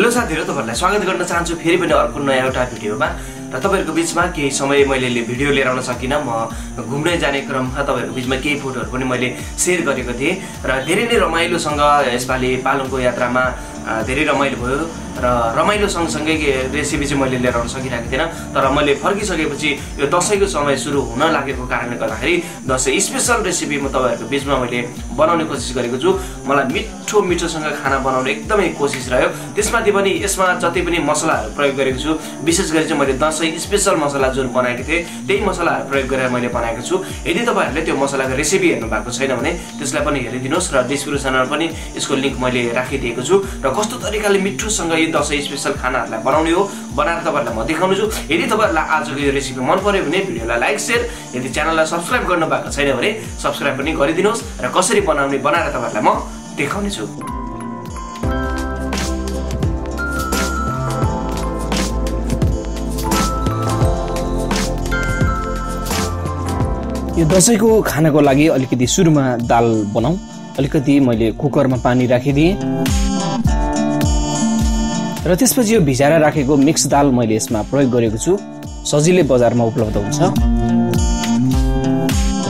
Hello साथीहरु, तपाईहरुलाई स्वागत गर्न चाहन्छु फेरि पनि अर्को नयाँ एउटा भिडियोमा। र तपाईहरुको बीचमा केही समय मैले भिडियो लिएर आउन सकिन। म घुम्न जाने क्रममा तपाईहरुको बीचमा केही फोटोहरु पनि मैले शेयर गरेको थिएँ र धेरै नै रमाइलोसँग यसपालि पालङको यात्रामा धेरै रमाइलो भयो र रमाइलो सँगसँगै रेसिपी चाहिँ मैले लिएर आउन सकिरहेको थिएन। तर मैले फर्किसकेपछि यो दशैंको समय सुरु हुन लागेको कारणले गर्दाखेरि दशैं स्पेशल रेसिपी म तपाईहरुको बीचमा मैले बनाउने कोसिस गरेको छु। मलाई मिठोसँग खाना बनाउने एकदमै कोसिस रह्यो। त्यसमाथि पनि यसमा जति पनि मसलाहरु प्रयोग गरेको छु, विशेष गरी चाहिँ मैले दशैं स्पेशल मसला जुन बनाएको थिएँ त्यही मसलाहरु प्रयोग गरेर मैले बनाएको छु। यदि तपाईहरुले त्यो मसलाको रेसिपी हेर्नु भएको छैन भने त्यसलाई पनि हेरिदिनुस् र डिस्क्रिप्सनमा पनि यसको लिंक मैले राखिदिएको छु। र कस्तो तरिकाले मिठोसँग यो दशैं स्पेशल खानाहरुलाई बनाउने हो बनाएर तपाईहरुलाई म देखाउने छु। यदि तपाईहरुलाई आजको यो रेसिपी मन पर्यो भने भिडियोलाई लाइक शेयर, यदि च्यानललाई सब्स्क्राइब गर्नु भएको छैन भने सब्स्क्राइब पनि गरिदिनुस् र कसरी बनाउने बनाएर तपाईहरुलाई म देखाउने छु। यो दशैंको खानाको लागि अलिकति सुरुमा दाल बनाऊ। अलिकति मैले कुकरमा पानी राखिदिए र त्यसपछि यो भिजाएर राखेको मिक्स दाल मैले यसमा प्रयोग गरेको छु। सजिलै बजारमा उपलब्ध हुन्छ।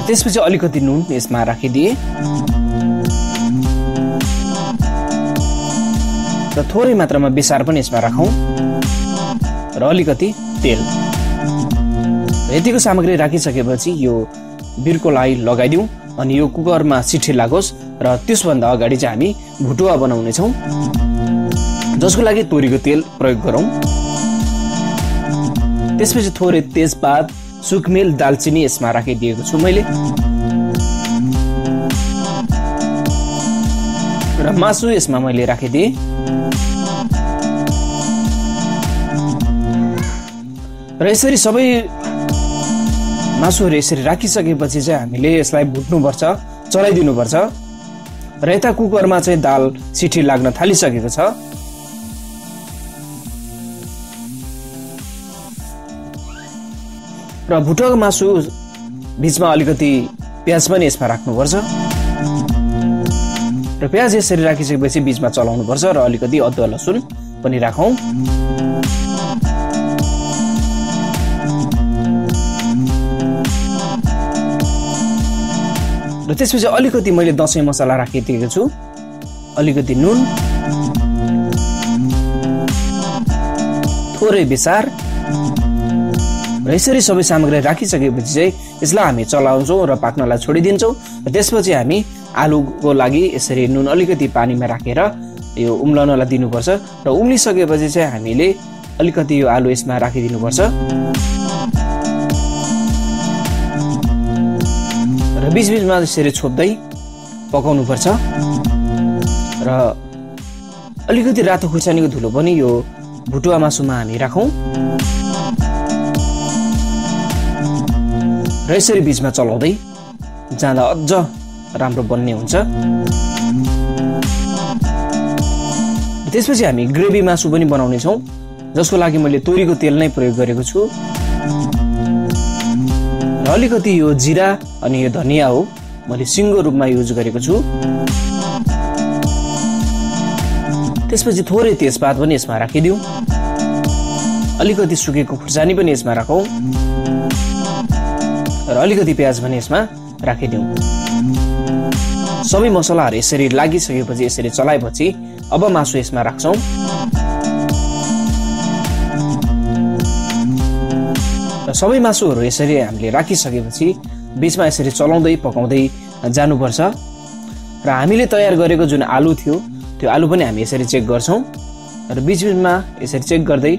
त्यसपछि अलिकति नुन यसमा राखिदिए र थोरै मात्रामा बेसार पनि यसमा राखौं र अलिकति तेल। यतिको सामग्री राखिसकेपछि यो बिर्कोलाई लगाइदिउँ अनि यो कुकरमा सिटी लागोस् र त्यसभन्दा अगाडि चाहिँ हामी भुटुवा बनाउने छौं, जसको लागि तोरीको तेल प्रयोग गरौं। त्यसपछि थोरै तेजपात, सुकमेल, दालचिनी यसमा राखिदिएको छु मैले र मासु यसमा मैले राखिदिए र यसरी सबै मासुहरु यसरी राखिसकेपछि चाहिँ हामीले यसलाई भुट्नुपर्छ, चलाइदिनुपर्छ र यता कुकरमा चाहिँ दाल सिटी लाग्न थालिसकेको छ र भुटेको मासु बीचमा अलिकति प्याज पनि यसमा राख्नुपर्छ र प्याज यसरी राखिसकेपछि बीचमा चलाउनुपर्छ र अलिकति अदुवा लसुन पनि राखौं। र त्यसपछि अलिकति मैले दशैं मसला राखिदिएको छु, अलिकति नुन, थोरै बेसार र यसरी सबै सामग्री राखिसकेपछि चाहिँ यसलाई हामी चलाउँछौं र पाक्नलाई छोडिदिन्छौं। र त्यसपछि हामी आलुको लागि यसरी नुन अलिकति पानीमा राखेर यो उम्लनलाई दिनुपर्छ र उम्लिसकेपछि चाहिँ हामीले अलिकति यो आलु यसमा राखिदिनुपर्छ र बीचबीचमा यसरी छोप्दै पकाउनु पर्छ र अलिकति रातो खुर्सानीको धुलो पनि यो भुटुवा मासुमा हामी राखौं र यसरी बीचमा चलाउँदै जाँदा अझ राम्रो बन्ने हुन्छ। त्यसपछि हामी ग्रेभी मासु पनि बनाउने छौं, जसको लागि मैले तोरीको तेल नै प्रयोग गरेको छु र अलिकति यो जिरा अनि यो धनिया हो मैले सिङ्गो रूपमा युज गरेको छु। त्यसपछि थोरै तेजपात पनि यसमा राखिदिउँ, अलिकति सुकेको खुर्सानी पनि यसमा राखौं र अलिकति प्याज पनि यसमा राखिदिउँ। सबै मसलाहरु यसरी लागिसकेपछि यसरी चलाएपछि अब मासु यसमा राख्छौं र सबै मासुहरु यसरी हामीले राखिसकेपछि बीचमा यसरी चलाउँदै पकाउँदै जानुपर्छ र हामीले तयार गरेको जुन आलु थियो त्यो आलु पनि हामी यसरी चेक गर्छौं र बीचबीचमा यसरी चेक गर्दै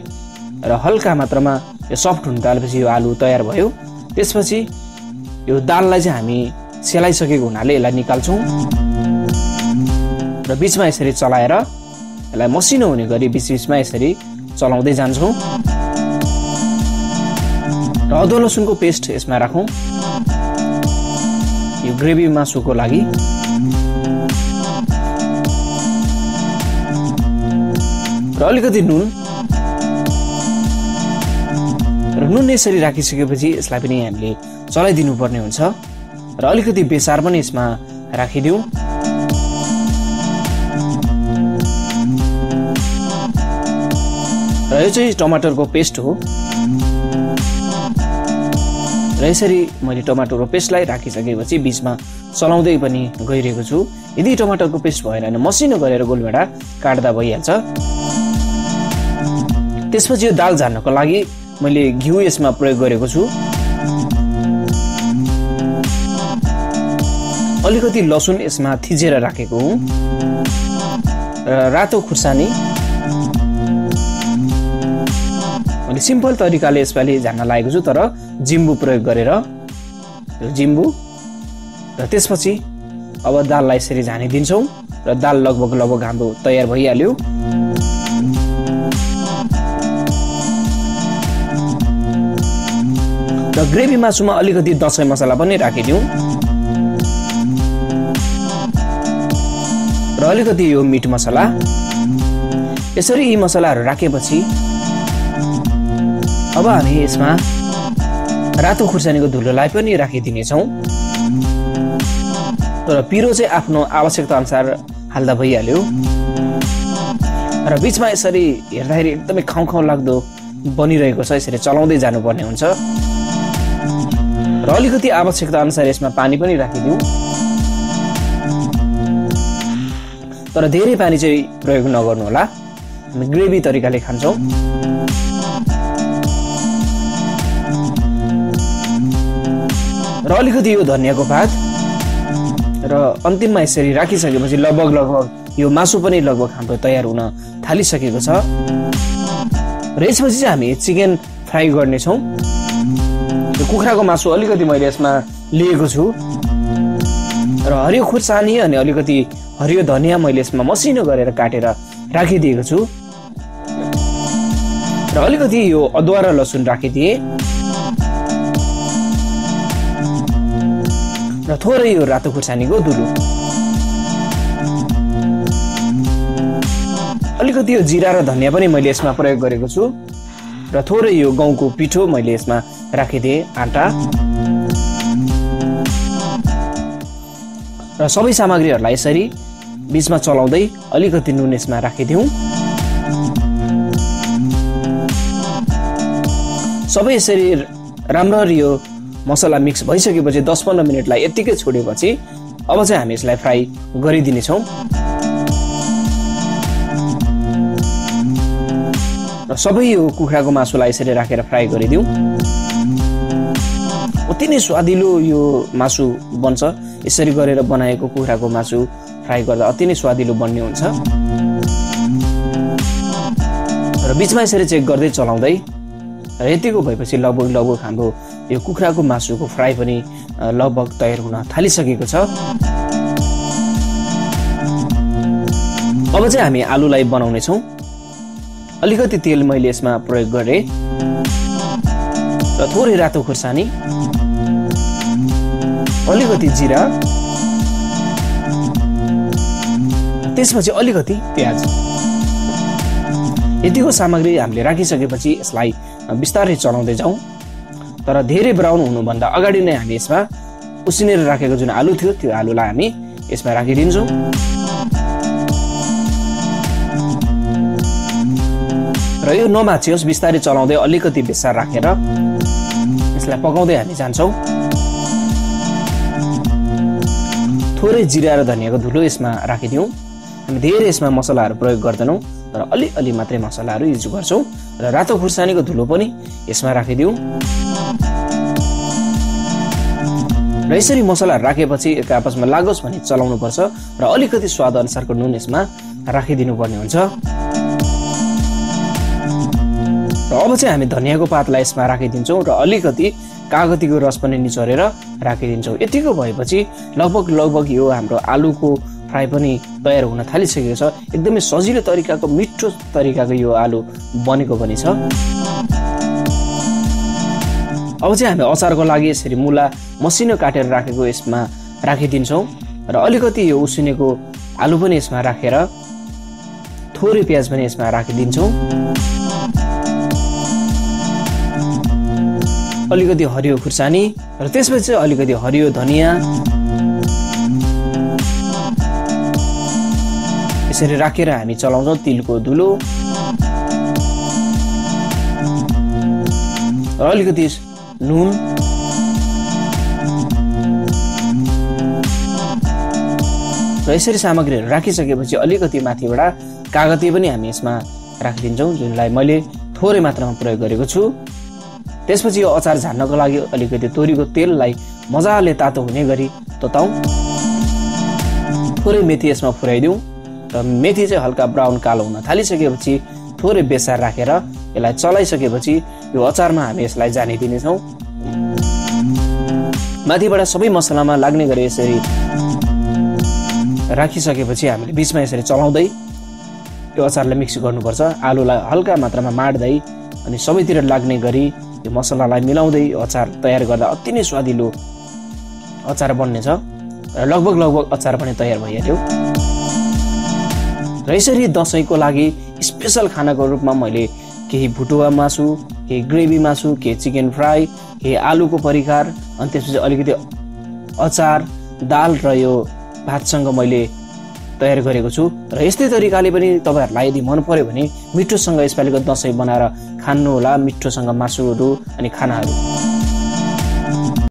र हल्का मात्रामा यो सफ्ट हुन थालेपछि यो आलु तयार भयो। त्यसपछि यो दाललाई चाहिँ हामी सेलाइसकेको हुनाले यसलाई निकाल्छौं र बीचमा यसरी चलाएर यसलाई मसिनो हुने गरी बीचबीचमा यसरी चलाउँदै जान्छौं र अदुवा लसुनको पेस्ट यसमा राखौं यो ग्रेभी मासुको लागि र अलिकति नुन र नुन यसरी राखिसकेपछि यसलाई पनि हामीले चलाइदिनु पर्ने हुन्छ र अलिकति बेसार पनि यसमा राखिदिउँ र यो चाहिँ टमाटरको पेस्ट हो। र यसरी मैले टमाटरको पेस्टलाई राखिसकेपछि बिचमा चलाउँदै पनि गइरहेको छु। यदि टमाटरको पेस्ट भएन भने मसिनो गरेर गोलभेडा काट्दा भइहाल्छ। त्यसपछि यो दाल झार्नको लागि मैले घिउ यसमा प्रयोग गरेको छु। अलिकति लसुन यसमा थिचेर राखेको हुँ र रातो खुर्सानी मैले सिम्पल तरिकाले यसपालि झार्न लागेको छु, तर जिम्बु प्रयोग गरेर जिम्बु। र त्यसपछि अब दाललाई यसरी झानिदिन्छौँ र दाल लगभग हाम्रो तयार भइहाल्यो। र ग्रेभी मासुमा अलिकति दसैँ मसला पनि राखिदिउँ र अलिकति यो मिट मसला। यसरी यी मसलाहरू राखेपछि अब हामी यसमा रातो खुर्सानीको धुलोलाई पनि राखिदिनेछौँ। तर पिरो चाहिँ आफ्नो आवश्यकता अनुसार हाल्दा भइहाल्यो। र बिचमा यसरी हेर्दाखेरि एकदमै खाउँ लाग्दो बनिरहेको छ, यसरी चलाउँदै जानुपर्ने हुन्छ। र अलिकति आवश्यकता अनुसार यसमा पानी पनि राखिदिउँ, तर धेरै पानी चाहिँ प्रयोग नगर्नु होला, हामी ग्रेभी तरिकाले खान्छौँ। र अलिकति यो धनियाको पात र अन्तिममा यसरी राखिसकेपछि लगभग यो मासु पनि लगभग हाम्रो तयार हुन थालिसकेको छ। र यसपछि चाहिँ हामी चिकन फ्राई गर्नेछौँ। यो कुखुराको मासु अलिकति मैले यसमा लिएको छु र हरियो खुर्सानी अनि अलिकति हरियो धनिया मैले यसमा मसिनो गरेर काटेर राखिदिएको छु र अलिकति यो अदुवा र लसुन राखिदिए र थोरै यो रातो खुर्सानीको धुलो, अलिकति यो जिरा र धनिया पनि मैले यसमा प्रयोग गरेको छु र थोरै यो गहुँको पिठो मैले यसमा राखिदिए, आटा। र सबै सामग्रीहरूलाई यसरी बिचमा चलाउँदै अलिकति नुन यसमा राखिदिउँ। सबै यसरी राम्ररी यो मसला मिक्स भइसकेपछि 10-15 मिनटलाई यत्तिकै छोडेपछि अब चाहिँ हामी यसलाई फ्राई गरिदिनेछौँ। र सबै यो कुखुराको मासुलाई यसरी राखेर फ्राई गरिदिउँ। अति नै स्वादिलो यो मासु बन्छ। यसरी गरेर बनाएको कुखुराको मासु फ्राई गर्दा अति नै स्वादिलो बन्ने हुन्छ। र बिचमा यसरी चेक गर्दै चलाउँदै र यतिको भएपछि लगभग हाम्रो यो कुखुराको मासुको फ्राई पनि लगभग तयार हुन थालिसकेको छ। अब चाहिँ हामी आलुलाई बनाउनेछौँ। अलिकति तेल मैले यसमा प्रयोग गरेँ र थोरै रातो खुर्सानी, अलिकति जिरा, त्यसपछि अलिकति प्याज। यतिको सामग्री हामीले राखिसकेपछि यसलाई बिस्तारै चलाउँदै जाउँ। तर धेरै ब्राउन हुनुभन्दा अगाडि नै हामी यसमा उसिनेर राखेको जुन आलु थियो त्यो आलुलाई हामी यसमा राखिदिन्छौँ। र यो नमाचियोस्, बिस्तारै चलाउँदै अलिकति बेसार राखेर यसलाई पकाउँदै हामी जान्छौँ। थोरै जिरा र धनियाको धुलो यसमा राखिदिउँ। हामी धेरै यसमा मसलाहरू प्रयोग गर्दैनौँ, तर अलि मात्रै मसलाहरू युज गर्छौँ। र रातो खुर्सानीको धुलो पनि यसमा राखिदिउँ। र यसरी मसलाहरू राखेपछि एक आपसमा लागोस् भने चलाउनु पर्छ र अलिकति स्वाद अनुसारको नुन यसमा राखिदिनु पर्ने हुन्छ। र अब चाहिँ हामी धनियाको पातलाई यसमा राखिदिन्छौँ र अलिकति कागतीको रस पनि निचोरेर राखिदिन्छौँ। यतिको भएपछि लगभग यो हाम्रो आलुको फ्राई पनि तयार हुन थालिसकेको छ। एकदमै सजिलो तरिकाको, मिठो तरिकाको यो आलु बनेको पनि छ। अब चाहिँ हामी अचारको लागि यसरी मुला मसिनो काटेर राखेको यसमा राखिदिन्छौँ र अलिकति यो उसिनेको आलु पनि यसमा राखेर थोरै प्याज पनि यसमा राखिदिन्छौँ। अलिकति हरियो खुर्सानी र त्यसपछि अलिकति हरियो धनिया यसरी राखेर हामी चलाउँछौँ। तिलको धुलो र अलिकति नुन, र यसरी सामग्रीहरू राखिसकेपछि अलिकति माथिबाट कागती पनि हामी यसमा राखिदिन्छौँ, जुनलाई मैले थोरै मात्रामा प्रयोग गरेको छु। त्यसपछि यो अचार झार्नको लागि अलिकति तोरीको तेललाई मजाले तातो हुने गरी तताउँ। थोरै मेथी यसमा फुराइदिउँ र मेथी चाहिँ हल्का ब्राउन कालो हुन थालिसकेपछि थोरै बेसार राखेर यसलाई चलाइसकेपछि यो अचारमा हामी यसलाई जानिदिनेछौँ। माथिबाट सबै मसलामा लाग्ने गरी यसरी राखिसकेपछि हामीले बिचमा यसरी चलाउँदै यो अचारलाई मिक्स गर्नुपर्छ। आलुलाई हल्का मात्रामा माड्दै अनि सबैतिर लाग्ने गरी यो मसलालाई मिलाउँदै यो अचार तयार गर्दा अति नै स्वादिलो अचार बन्नेछ र लगभग अचार पनि तयार भइहाल्यो। र यसरी दसैँको लागि स्पेसल खानाको रूपमा मैले केही भुटुवा मासु, केही ग्रेभी मासु, केही चिकन फ्राई, केही आलुको परिकार, अनि त्यसपछि अलिकति अचार, दाल र यो भातसँग मैले तयार गरेको छु। र यस्तै तरिकाले पनि तपाईहरुलाई यदि मन पर्यो भने मिठोसँग यसपालिको दसैँ बनाएर खान्नु होला, मिठोसँग मासुहरू अनि खानाहरू।